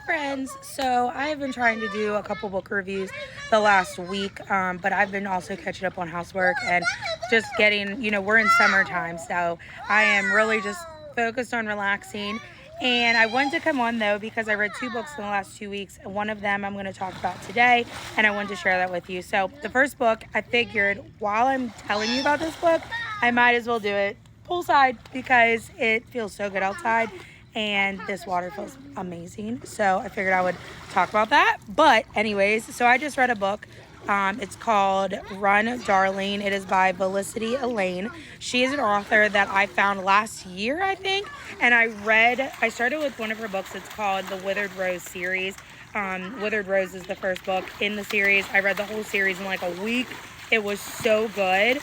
friends. So I have been trying to do a couple book reviews the last week, but I've been also catching up on housework and just getting, we're in summertime, so I am really just focused on relaxing. And I wanted to come on though because I read two books in the last 2 weeks. And one of them I'm going to talk about today, and I wanted to share that with you. So the first book, I figured while I'm telling you about this book, I might as well do it poolside because it feels so good outside and this water feels amazing. So I figured I would talk about that. But anyways, so I just read a book. It's called Run, Darling. It is by Felicity Elaine. She is an author that I found last year, I think. And I started with one of her books. It's called the Withered Rose series. Withered Rose is the first book in the series. I read the whole series in like a week. It was so good.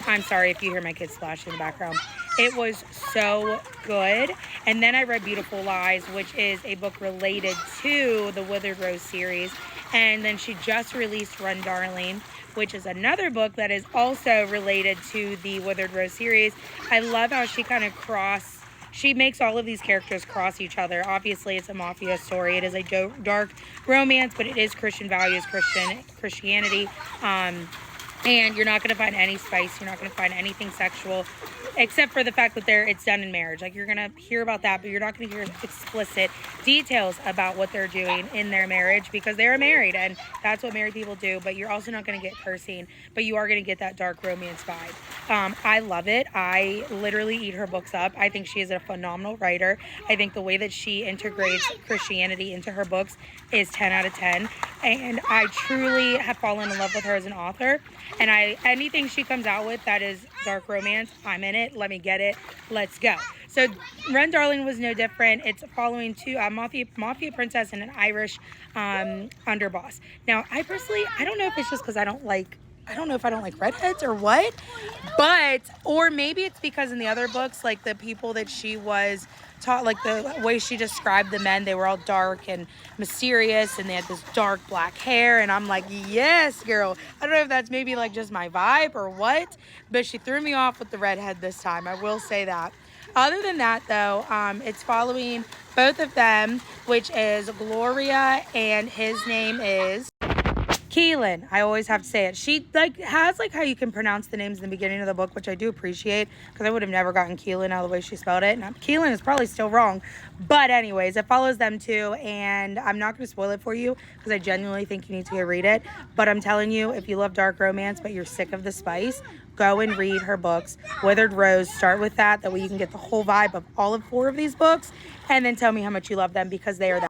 I'm sorry if you hear my kids splashing in the background. It was so good. And then I read Beautiful Lies, which is a book related to the Withered Rose series. And then she just released Run, Darling, which is another book that is also related to the Withered Rose series. I love how she makes all of these characters cross each other. Obviously, it's a mafia story. It is a dark romance, but it is Christian values, Christianity. And you're not going to find any spice. You're not going to find anything sexual, except for the fact that it's done in marriage. Like, you're going to hear about that, but you're not going to hear explicit details about what they're doing in their marriage because they are married, and that's what married people do. But you're also not going to get cursing, but you are going to get that dark romance vibe. I love it. I literally eat her books up. I think she is a phenomenal writer. I think the way that she integrates Christianity into her books is 10 out of 10. And I truly have fallen in love with her as an author. And anything she comes out with that is dark romance, I'm in it. Let me get it. Let's go. So Run, Darling was no different. It's following a mafia princess and an Irish underboss. Now, I don't know if it's just because I don't know if I don't like redheads or what, or maybe it's because in the other books, like the people that she was taught, like the way she described the men, they were all dark and mysterious and they had this dark black hair, and I'm like, yes, girl. I don't know if that's maybe like just my vibe or what, but she threw me off with the redhead this time. I will say that. Other than that, though, it's following both of them, which is Gloria, and his name is Keelan. I always have to say it. She has how you can pronounce the names in the beginning of the book, which I do appreciate because I would have never gotten Keelan out of the way she spelled it. And Keelan is probably still wrong. But anyways, it follows them too. And I'm not going to spoil it for you because I genuinely think you need to go read it. But I'm telling you, if you love dark romance but you're sick of the spice, go and read her books. Withered Rose, start with that. That way you can get the whole vibe of all 4 of these books. And then tell me how much you love them because they are that.